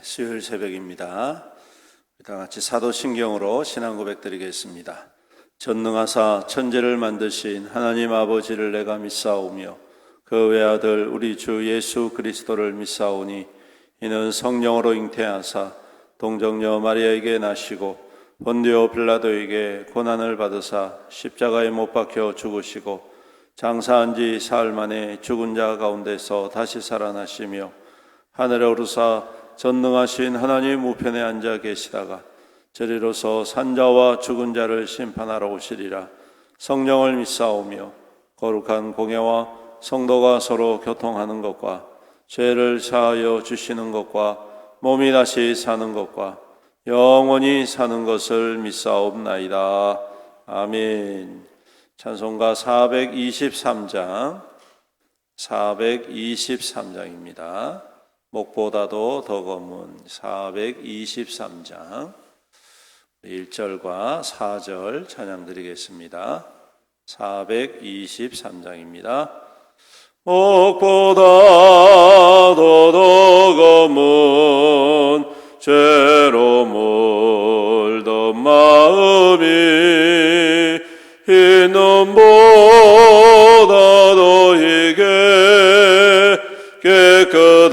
수요일 새벽입니다. 다 같이 사도신경으로 신앙 고백드리겠습니다. 전능하사 천지를 만드신 하나님 아버지를 내가 믿사오며 그 외아들 우리 주 예수 그리스도를 믿사오니 이는 성령으로 잉태하사 동정녀 마리아에게 나시고 본디오 빌라도에게 고난을 받으사 십자가에 못 박혀 죽으시고 장사한 지 사흘 만에 죽은 자 가운데서 다시 살아나시며 하늘에 오르사 전능하신 하나님 우편에 앉아 계시다가 저리로서 산자와 죽은 자를 심판하러 오시리라. 성령을 믿사오며 거룩한 공예와 성도가 서로 교통하는 것과 죄를 사하여 주시는 것과 몸이 다시 사는 것과 영원히 사는 것을 믿사옵나이다. 아멘. 찬송가 423장입니다. 목보다도 더 검은 423장 1절과 4절 찬양 드리겠습니다. 423장입니다. 목보다도 더 검은 죄로 물든 마음이 흰 눈보다도 이게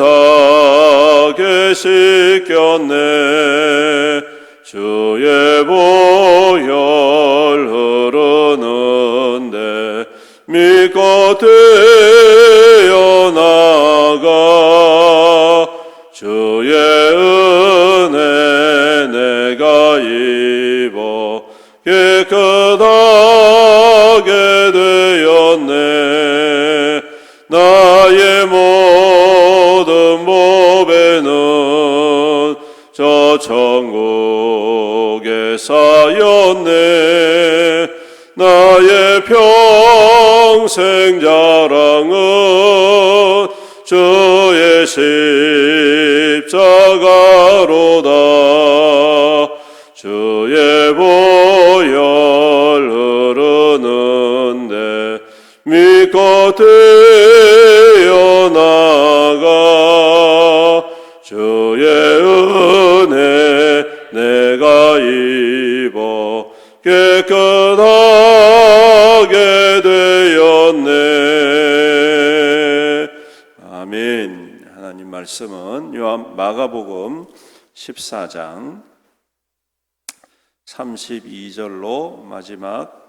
깨끗하게 씻겼네. 주의 보혈 흐르는데 믿고 뛰어나가 주의 은혜 내가 입어 깨끗하게 되었네. 나의 모든 법에는 저 천국에 쌓였네. 나의 평생 자랑은 주의 십자가로다. 주의 보혈 흐르는데 믿고 뛰어나가 주의 은혜 내가 입어 깨끗하게 되었네. 아멘. 하나님 말씀은 마가복음 14장 32절로 마지막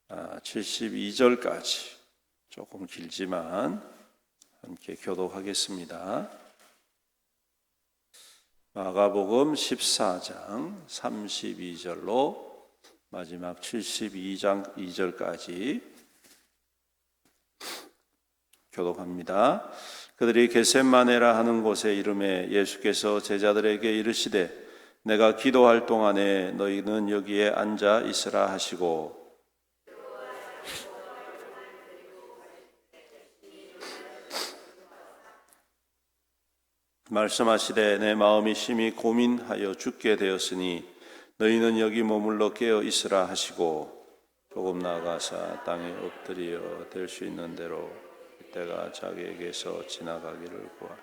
72절까지 조금 길지만 함께 교독하겠습니다. 마가복음 14장 32절로 마지막 72장 2절까지 교독합니다. 그들이 겟셋마네라 하는 곳에 이르매 예수께서 제자들에게 이르시되 내가 기도할 동안에 너희는 여기에 앉아 있으라 하시고 말씀하시되 내 마음이 심히 고민하여 죽게 되었으니 너희는 여기 머물러 깨어 있으라 하시고 조금 나아가사 땅에 엎드려 될 수 있는 대로 그때가 자기에게서 지나가기를 구하라.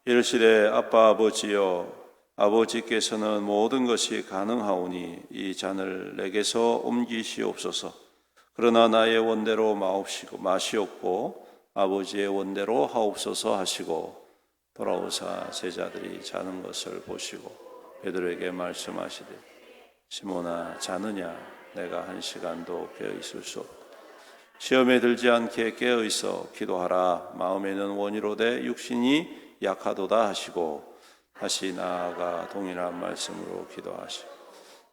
이르시되 아빠 아버지여 아버지께서는 모든 것이 가능하오니 이 잔을 내게서 옮기시옵소서. 그러나 나의 원대로 마시옵고 아버지의 원대로 하옵소서 하시고 돌아오사 제자들이 자는 것을 보시고 베드로에게 말씀하시되 시몬아 자느냐 내가 한 시간도 깨어 있을 수 없다. 시험에 들지 않게 깨어 있어 기도하라. 마음에는 원이로되 육신이 약하도다 하시고 다시 나아가 동일한 말씀으로 기도하시고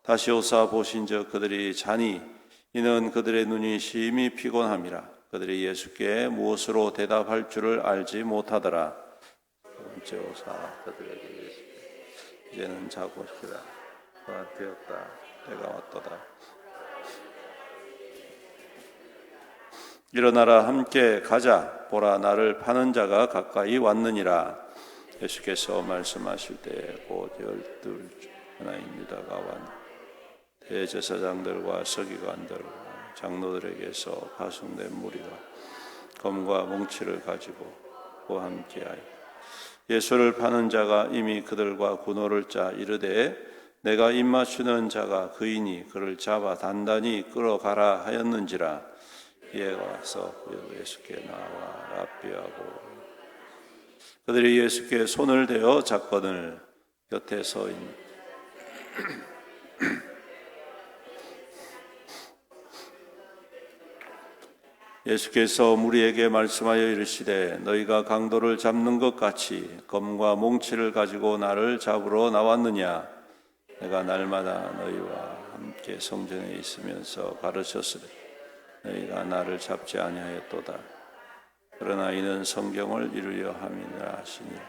다시 오사 보신즉 그들이 자니 이는 그들의 눈이 심히 피곤함이라. 그들이 예수께 무엇으로 대답할 줄을 알지 못하더라. 번째 오사 그들에게 이제는 자고 싶다. 그가 되었다. 때가 왔도다. 일어나라 함께 가자. 보라 나를 파는 자가 가까이 왔느니라. 예수께서 말씀하실 때 곧 12 하나인 유다가 왔노. 대제사장들과 서기관들과 장로들에게서 파송된 무리가 검과 뭉치를 가지고 그와 함께하여 예수를 파는 자가 이미 그들과 군호를 짜 이르되 내가 입맞추는 자가 그이니 그를 잡아 단단히 끌어가라 하였는지라. 이에 와서 예수께 나와 랍비하고 그들이 예수께 손을 대어 잡거늘 곁에 서 있는 예수께서 무리에게 말씀하여 이르시되 너희가 강도를 잡는 것 같이 검과 몽치를 가지고 나를 잡으러 나왔느냐. 내가 날마다 너희와 함께 성전에 있으면서 가르쳤으되 너희가 나를 잡지 아니하였도다. 그러나 이는 성경을 이루려 함이라 하시니라.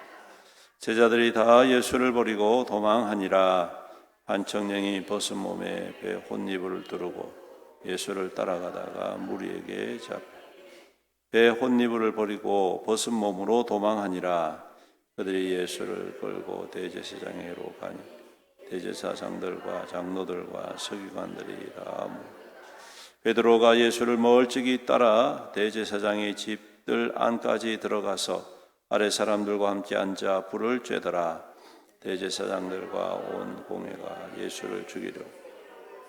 제자들이 다 예수를 버리고 도망하니라. 한 청년이 벗은 몸에 배 혼니부를 두르고 예수를 따라가다가 무리에게 잡혀 배 혼니부를 버리고 벗은 몸으로 도망하니라. 그들이 예수를 끌고 대제사장에게로 가니 대제사장들과 장로들과 서기관들이 다 베드로가 예수를 멀찍이 따라 대제사장의 집들 안까지 들어가서 아래 사람들과 함께 앉아 불을 쬐더라. 대제사장들과 온 공회가 예수를 죽이려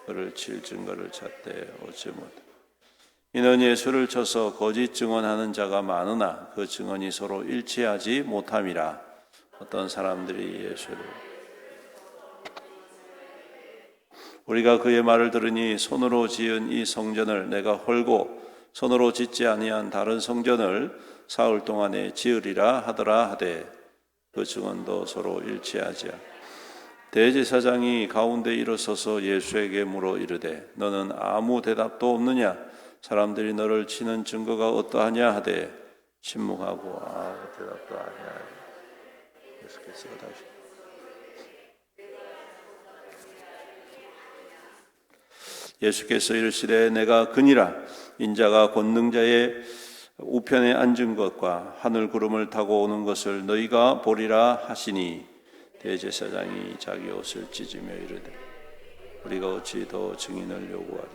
그를 칠 증거를 찾되 얻지 못하고 이는 예수를 쳐서 거짓 증언하는 자가 많으나 그 증언이 서로 일치하지 못함이라. 어떤 사람들이 예수를 우리가 그의 말을 들으니 손으로 지은 이 성전을 내가 헐고 손으로 짓지 아니한 다른 성전을 사흘 동안에 지으리라 하더라 하되 그 증언도 서로 일치하지 않고 대제사장이 가운데 일어서서 예수에게 물어 이르되 너는 아무 대답도 없느냐. 사람들이 너를 치는 증거가 어떠하냐 하되 침묵하고 아무 대답도 아니하니 예수께서 다시 예수께서 이르시되 내가 그니라. 인자가 권능자의 우편에 앉은 것과 하늘 구름을 타고 오는 것을 너희가 보리라 하시니 대제사장이 자기 옷을 찢으며 이르되 우리가 어찌 더 증인을 요구하리.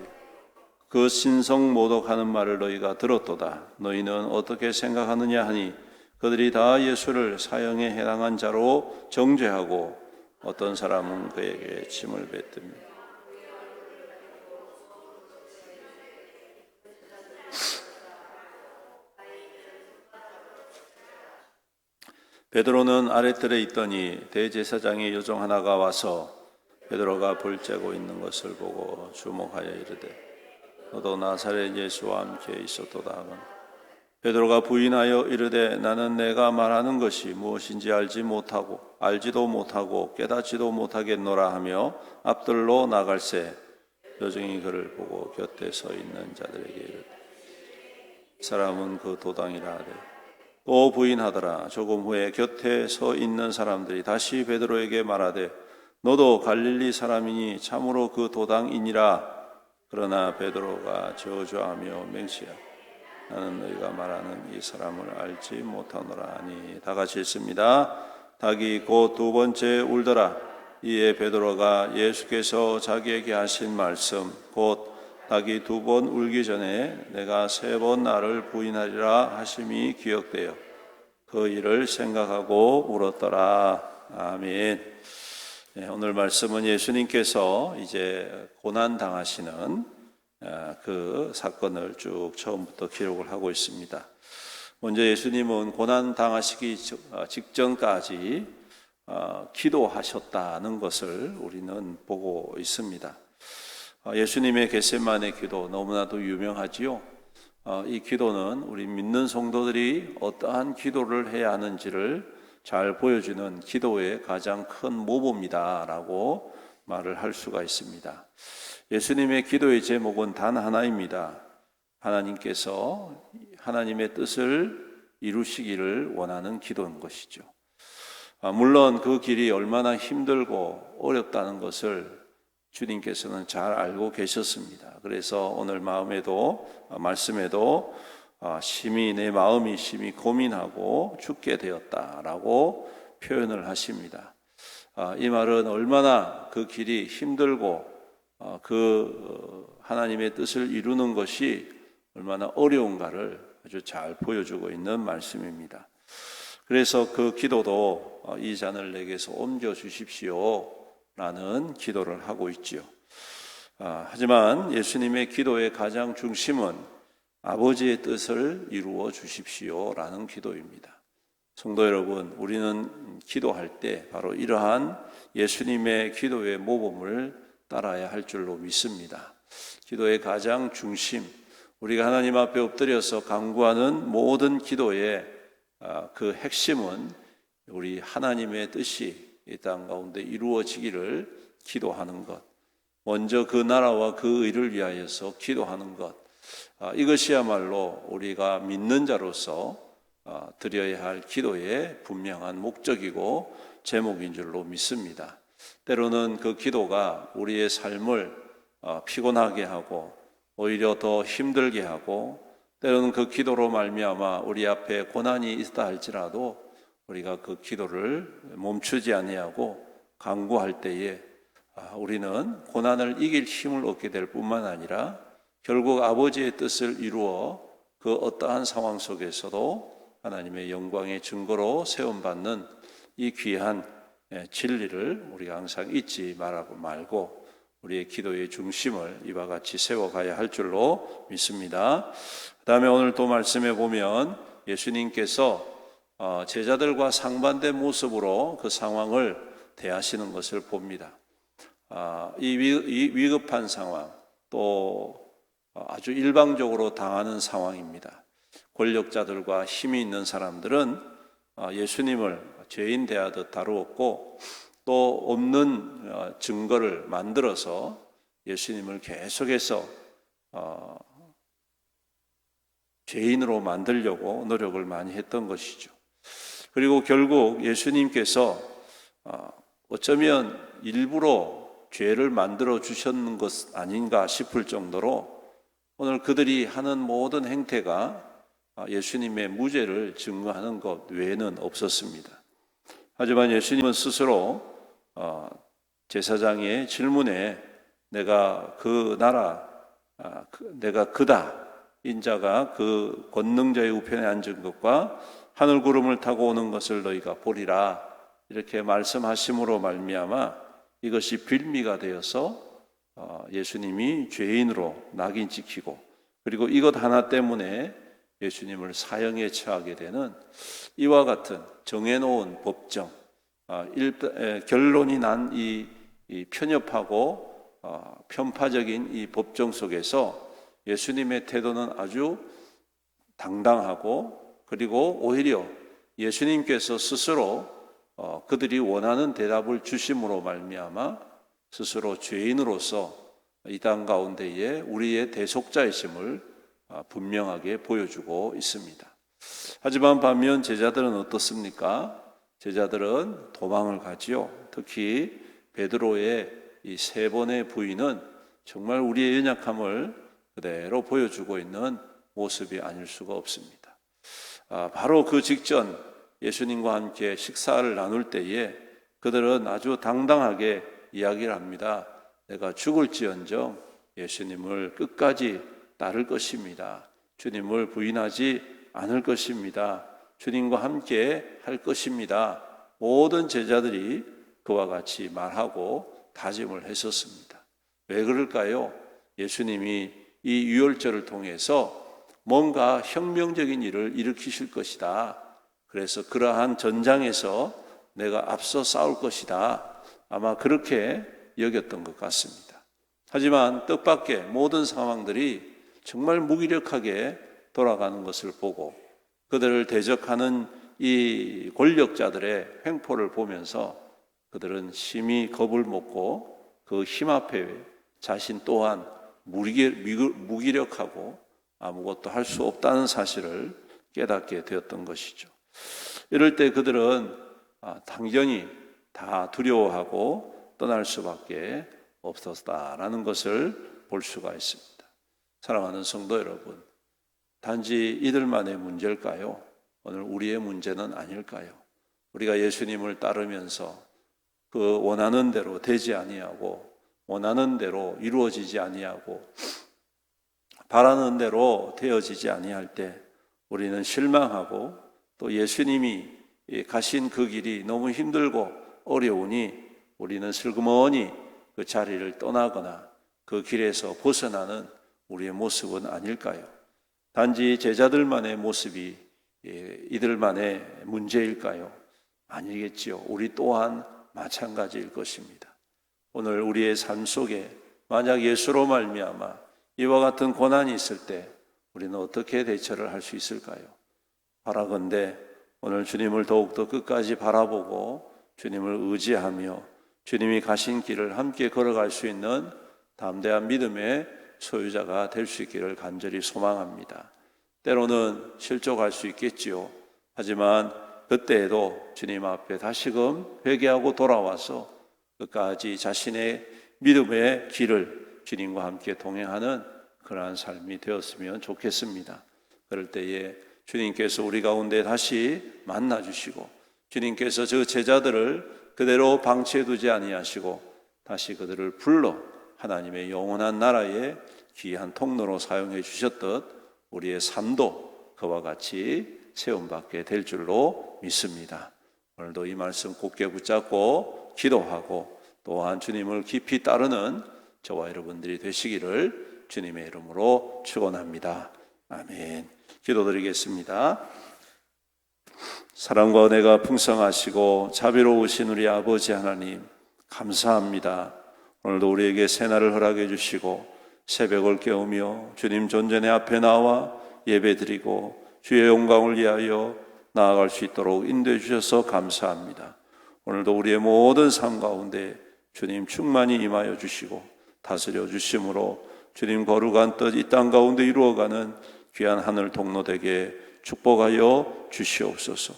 그 신성 모독하는 말을 너희가 들었도다. 너희는 어떻게 생각하느냐 하니 그들이 다 예수를 사형에 해당한 자로 정죄하고 어떤 사람은 그에게 침을 뱉으며 베드로는 아랫뜰에 있더니 대제사장의 요정 하나가 와서 베드로가 불 쬐고 있는 것을 보고 주목하여 이르되 너도 나사렛 예수와 함께 있었도다 하거늘 베드로가 부인하여 이르되 나는 내가 말하는 것이 무엇인지 알지도 못하고 깨닫지도 못하겠노라 하며 앞들로 나갈새 요정이 그를 보고 곁에 서 있는 자들에게 이르되 사람은 그 도당이라 하되 또 부인하더라. 조금 후에 곁에 서 있는 사람들이 다시 베드로에게 말하되 너도 갈릴리 사람이니 참으로 그 도당이니라. 그러나 베드로가 저주하며 맹세하되 나는 너희가 말하는 이 사람을 알지 못하노라 하니 다 같이 읽습니다. 닭이 곧 두 번째 울더라. 이에 베드로가 예수께서 자기에게 하신 말씀 곧 닭이 두 번 울기 전에 내가 세 번 나를 부인하리라 하심이 기억되어 그 일을 생각하고 울었더라. 아멘. 네, 오늘 말씀은 예수님께서 이제 고난 당하시는 그 사건을 쭉 처음부터 기록을 하고 있습니다. 먼저 예수님은 고난 당하시기 직전까지 기도하셨다는 것을 우리는 보고 있습니다. 예수님의 겟세마네 기도 너무나도 유명하지요. 이 기도는 우리 믿는 성도들이 어떠한 기도를 해야 하는지를 잘 보여주는 기도의 가장 큰 모범이다라고 말을 할 수가 있습니다. 예수님의 기도의 제목은 단 하나입니다. 하나님께서 하나님의 뜻을 이루시기를 원하는 기도인 것이죠. 물론 그 길이 얼마나 힘들고 어렵다는 것을 주님께서는 잘 알고 계셨습니다. 그래서 오늘 말씀에도 내 마음이 심히 고민하고 죽게 되었다라고 표현을 하십니다. 이 말은 얼마나 그 길이 힘들고 하나님의 뜻을 이루는 것이 얼마나 어려운가를 아주 잘 보여주고 있는 말씀입니다. 그래서 그 기도도 이 잔을 내게서 옮겨 주십시오 라는 기도를 하고 있지요. 하지만 예수님의 기도의 가장 중심은 아버지의 뜻을 이루어 주십시오 라는 기도입니다. 성도 여러분, 우리는 기도할 때 바로 이러한 예수님의 기도의 모범을 따라야 할 줄로 믿습니다. 기도의 가장 중심, 우리가 하나님 앞에 엎드려서 간구하는 모든 기도의 그 핵심은 우리 하나님의 뜻이 이 땅 가운데 이루어지기를 기도하는 것, 먼저 그 나라와 그 의를 위하여서 기도하는 것, 이것이야말로 우리가 믿는 자로서 드려야 할 기도의 분명한 목적이고 제목인 줄로 믿습니다. 때로는 그 기도가 우리의 삶을 피곤하게 하고 오히려 더 힘들게 하고, 때로는 그 기도로 말미암아 우리 앞에 고난이 있다 할지라도 우리가 그 기도를 멈추지 아니하고 간구할 때에 우리는 고난을 이길 힘을 얻게 될 뿐만 아니라 결국 아버지의 뜻을 이루어 그 어떠한 상황 속에서도 하나님의 영광의 증거로 세움받는 이 귀한 진리를 우리가 항상 잊지 말고 우리의 기도의 중심을 이와 같이 세워가야 할 줄로 믿습니다. 그 다음에 오늘 또 말씀해 보면 예수님께서 제자들과 상반된 모습으로 그 상황을 대하시는 것을 봅니다. 이 위급한 상황, 또 아주 일방적으로 당하는 상황입니다. 권력자들과 힘이 있는 사람들은 예수님을 죄인 대하듯 다루었고, 또 없는 증거를 만들어서 예수님을 계속해서 죄인으로 만들려고 노력을 많이 했던 것이죠. 그리고 결국 예수님께서 어쩌면 일부러 죄를 만들어 주셨는 것 아닌가 싶을 정도로 오늘 그들이 하는 모든 행태가 예수님의 무죄를 증거하는 것 외에는 없었습니다. 하지만 예수님은 스스로 제사장의 질문에 내가 그 나라, 내가 그다, 인자가 그 권능자의 우편에 앉은 것과 하늘 구름을 타고 오는 것을 너희가 보리라, 이렇게 말씀하심으로 말미암아 이것이 빌미가 되어서 예수님이 죄인으로 낙인 찍히고, 그리고 이것 하나 때문에 예수님을 사형에 처하게 되는 이와 같은 정해놓은 법정, 결론이 난 이 편협하고 편파적인 이 법정 속에서 예수님의 태도는 아주 당당하고, 그리고 오히려 예수님께서 스스로 그들이 원하는 대답을 주심으로 말미암아 스스로 죄인으로서 이 땅 가운데에 우리의 대속자이심을 분명하게 보여주고 있습니다. 하지만 반면 제자들은 어떻습니까? 제자들은 도망을 가지요. 특히 베드로의 이 3번의 부인은 정말 우리의 연약함을 그대로 보여주고 있는 모습이 아닐 수가 없습니다. 바로 그 직전 예수님과 함께 식사를 나눌 때에 그들은 아주 당당하게 이야기를 합니다. 내가 죽을지언정 예수님을 끝까지 따를 것입니다. 주님을 부인하지 않을 것입니다. 주님과 함께 할 것입니다. 모든 제자들이 그와 같이 말하고 다짐을 했었습니다. 왜 그럴까요? 예수님이 이 유월절을 통해서 뭔가 혁명적인 일을 일으키실 것이다. 그래서 그러한 전장에서 내가 앞서 싸울 것이다. 아마 그렇게 여겼던 것 같습니다. 하지만 뜻밖의 모든 상황들이 정말 무기력하게 돌아가는 것을 보고 그들을 대적하는 이 권력자들의 횡포를 보면서 그들은 심히 겁을 먹고 그 힘 앞에 자신 또한 무기력하고 아무것도 할 수 없다는 사실을 깨닫게 되었던 것이죠. 이럴 때 그들은 당연히 다 두려워하고 떠날 수밖에 없었다라는 것을 볼 수가 있습니다. 사랑하는 성도 여러분, 단지 이들만의 문제일까요? 오늘 우리의 문제는 아닐까요? 우리가 예수님을 따르면서 그 원하는 대로 되지 아니하고 원하는 대로 이루어지지 아니하고 바라는 대로 되어지지 아니할 때 우리는 실망하고 또 예수님이 가신 그 길이 너무 힘들고 어려우니 우리는 슬그머니 그 자리를 떠나거나 그 길에서 벗어나는 우리의 모습은 아닐까요? 단지 제자들만의 모습이 이들만의 문제일까요? 아니겠지요. 우리 또한 마찬가지일 것입니다. 오늘 우리의 삶 속에 만약 예수로 말미암아 이와 같은 고난이 있을 때 우리는 어떻게 대처를 할 수 있을까요? 바라건대 오늘 주님을 더욱더 끝까지 바라보고 주님을 의지하며 주님이 가신 길을 함께 걸어갈 수 있는 담대한 믿음의 소유자가 될 수 있기를 간절히 소망합니다. 때로는 실족할 수 있겠지요. 하지만 그때에도 주님 앞에 다시금 회개하고 돌아와서 끝까지 자신의 믿음의 길을 주님과 함께 동행하는 그러한 삶이 되었으면 좋겠습니다. 그럴 때에 주님께서 우리 가운데 다시 만나주시고 주님께서 저 제자들을 그대로 방치해 두지 아니하시고 다시 그들을 불러 하나님의 영원한 나라의 귀한 통로로 사용해 주셨듯 우리의 삶도 그와 같이 세움받게 될 줄로 믿습니다. 오늘도 이 말씀 굳게 붙잡고 기도하고 또한 주님을 깊이 따르는 저와 여러분들이 되시기를 주님의 이름으로 축원합니다. 아멘. 기도드리겠습니다. 사랑과 은혜가 풍성하시고 자비로우신 우리 아버지 하나님 감사합니다. 오늘도 우리에게 새날을 허락해 주시고 새벽을 깨우며 주님 존전의 앞에 나와 예배드리고 주의 영광을 위하여 나아갈 수 있도록 인도해 주셔서 감사합니다. 오늘도 우리의 모든 삶 가운데 주님 충만히 임하여 주시고 다스려 주심으로 주님 거룩한 뜻 이 땅 가운데 이루어가는 귀한 하늘 통로 되게 축복하여 주시옵소서.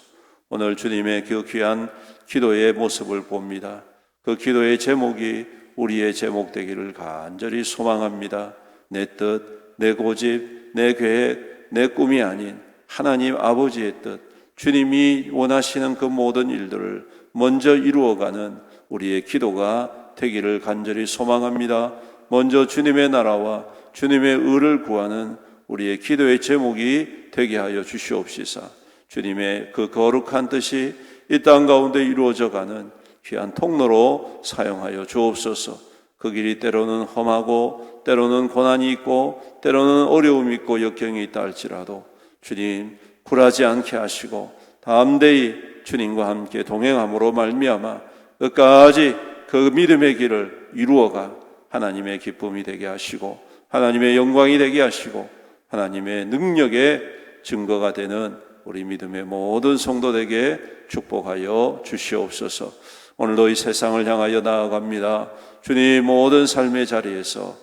오늘 주님의 그 귀한 기도의 모습을 봅니다. 그 기도의 제목이 우리의 제목 되기를 간절히 소망합니다. 내 뜻, 내 고집, 내 계획, 내 꿈이 아닌 하나님 아버지의 뜻, 주님이 원하시는 그 모든 일들을 먼저 이루어가는 우리의 기도가 되기를 간절히 소망합니다. 먼저 주님의 나라와 주님의 의를 구하는 우리의 기도의 제목이 되게 하여 주시옵시사. 주님의 그 거룩한 뜻이 이 땅 가운데 이루어져가는 귀한 통로로 사용하여 주옵소서. 그 길이 때로는 험하고 때로는 고난이 있고 때로는 어려움이 있고 역경이 있다 할지라도 주님 굴하지 않게 하시고 담대히 주님과 함께 동행함으로 말미암아 끝까지 그 믿음의 길을 이루어가 하나님의 기쁨이 되게 하시고 하나님의 영광이 되게 하시고 하나님의 능력의 증거가 되는 우리 믿음의 모든 성도들에게 축복하여 주시옵소서. 오늘도 이 세상을 향하여 나아갑니다. 주님 모든 삶의 자리에서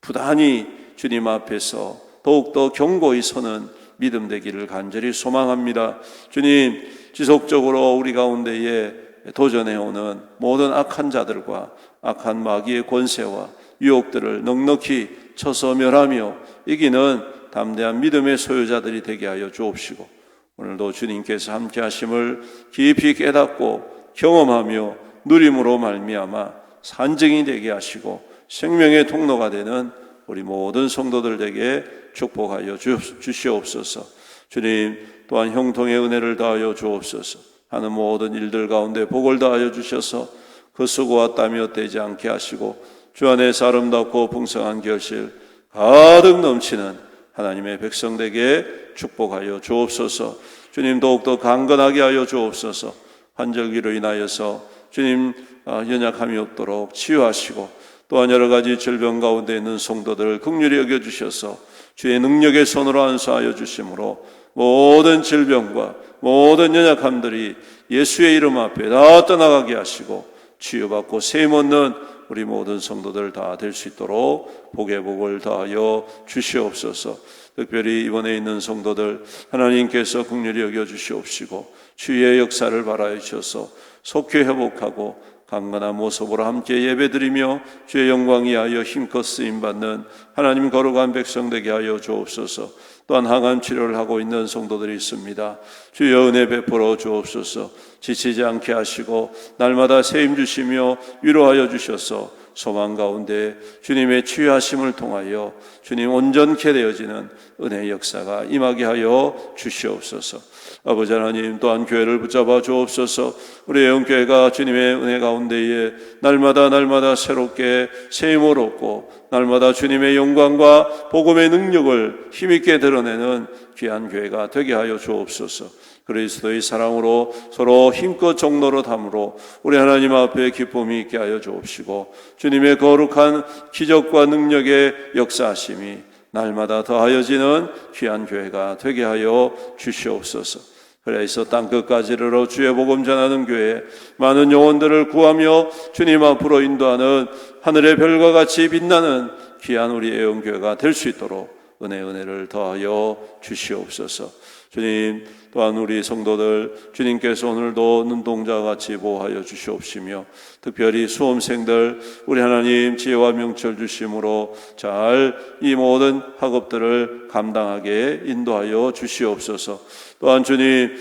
부단히 주님 앞에서 더욱더 견고히 서는 믿음 되기를 간절히 소망합니다. 주님 지속적으로 우리 가운데에 도전해오는 모든 악한 자들과 악한 마귀의 권세와 유혹들을 넉넉히 쳐서 멸하며 이기는 담대한 믿음의 소유자들이 되게 하여 주옵시고 오늘도 주님께서 함께 하심을 깊이 깨닫고 경험하며 누림으로 말미암아 산증이 되게 하시고 생명의 통로가 되는 우리 모든 성도들에게 축복하여 주시옵소서. 주님 또한 형통의 은혜를 다하여 주옵소서. 하는 모든 일들 가운데 복을 다하여 주셔서 그 수고와 땀이 헛되지 않게 하시고 주 안에서 아름답고 풍성한 결실 가득 넘치는 하나님의 백성들에게 축복하여 주옵소서. 주님 더욱더 강건하게 하여 주옵소서. 환절기로 인하여서 주님 연약함이 없도록 치유하시고 또한 여러 가지 질병 가운데 있는 성도들을 긍휼히 여겨주셔서 주의 능력의 손으로 안수하여 주심으로 모든 질병과 모든 연약함들이 예수의 이름 앞에 다 떠나가게 하시고 치유받고 세임 얻는 우리 모든 성도들 다 될 수 있도록 복의 복을 다하여 주시옵소서. 특별히 이번에 있는 성도들 하나님께서 긍휼히 여겨주시옵시고 주의 역사를 바라여 주셔서 속히 회복하고 강건한 모습으로 함께 예배드리며 주의 영광 위하여 힘껏 쓰임받는 하나님 거룩한 백성 되게 하여 주옵소서. 또한 항암 치료를 하고 있는 성도들이 있습니다. 주여 은혜 베풀어 주옵소서. 지치지 않게 하시고 날마다 세임 주시며 위로하여 주셔서 소망 가운데 주님의 치유하심을 통하여 주님 온전케 되어지는 은혜의 역사가 임하게 하여 주시옵소서. 아버지 하나님, 또한 교회를 붙잡아 주옵소서. 우리 애원교회가 주님의 은혜 가운데에 날마다 새롭게 새 힘을 얻고 날마다 주님의 영광과 복음의 능력을 힘있게 드러내는 귀한 교회가 되게 하여 주옵소서. 그리스도의 사랑으로 서로 힘껏 종로로 담으로 우리 하나님 앞에 기쁨이 있게 하여 주옵시고, 주님의 거룩한 기적과 능력의 역사하심이 날마다 더하여지는 귀한 교회가 되게 하여 주시옵소서. 그래서 땅끝까지 이르러 주의 복음 전하는 교회, 많은 영혼들을 구하며 주님 앞으로 인도하는 하늘의 별과 같이 빛나는 귀한 우리 애원교회가 될 수 있도록 은혜를 더하여 주시옵소서. 주님, 또한 우리 성도들 주님께서 오늘도 눈동자와 같이 보호하여 주시옵시며, 특별히 수험생들 우리 하나님 지혜와 명철 주심으로 잘 이 모든 학업들을 감당하게 인도하여 주시옵소서. 또한 주님,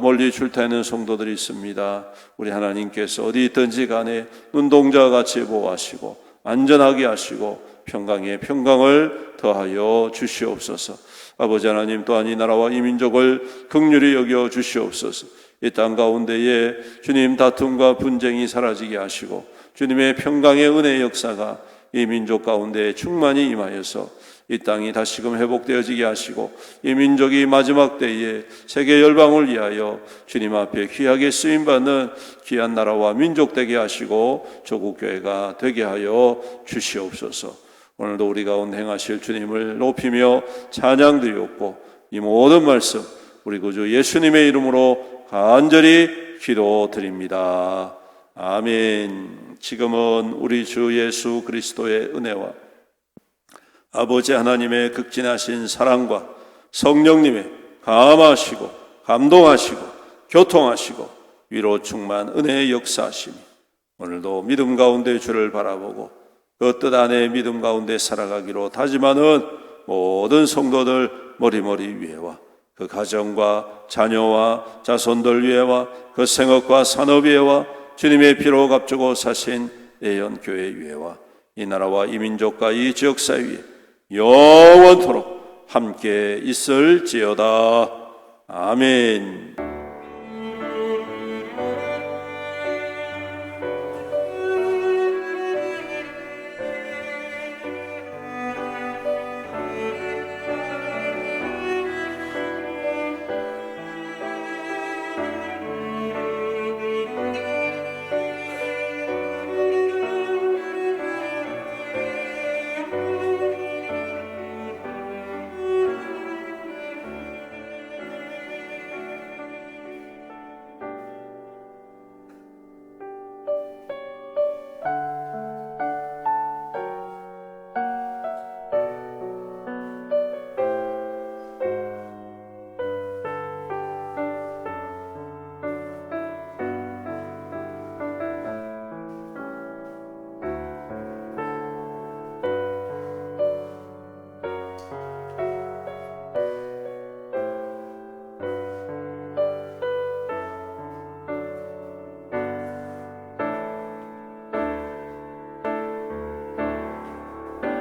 멀리 출타하는 성도들이 있습니다. 우리 하나님께서 어디 있든지 간에 눈동자와 같이 보호하시고 안전하게 하시고 평강에 평강을 더하여 주시옵소서. 아버지 하나님, 또한 이 나라와 이 민족을 긍휼히 여겨 주시옵소서. 이 땅 가운데에 주님 다툼과 분쟁이 사라지게 하시고 주님의 평강의 은혜의 역사가 이 민족 가운데 충만히 임하여서 이 땅이 다시금 회복되어지게 하시고 이 민족이 마지막 때에 세계 열방을 위하여 주님 앞에 귀하게 쓰임받는 귀한 나라와 민족 되게 하시고 조국교회가 되게 하여 주시옵소서. 오늘도 우리 가운데 행하실 주님을 높이며 찬양드리옵고 이 모든 말씀 우리 구주 예수님의 이름으로 간절히 기도드립니다. 아멘. 지금은 우리 주 예수 그리스도의 은혜와 아버지 하나님의 극진하신 사랑과 성령님의 감하시고 감동하시고 교통하시고 위로 충만 은혜의 역사하심이 오늘도 믿음 가운데 주를 바라보고 그 뜻 안에 믿음 가운데 살아가기로 다짐하는 모든 성도들 머리머리 위에와 그 가정과 자녀와 자손들 위에와 그 생업과 산업 위에와 주님의 피로 값주고 사신 애연교회 위에와 이 나라와 이 민족과 이 지역사 위에 영원토록 함께 있을지어다. 아멘.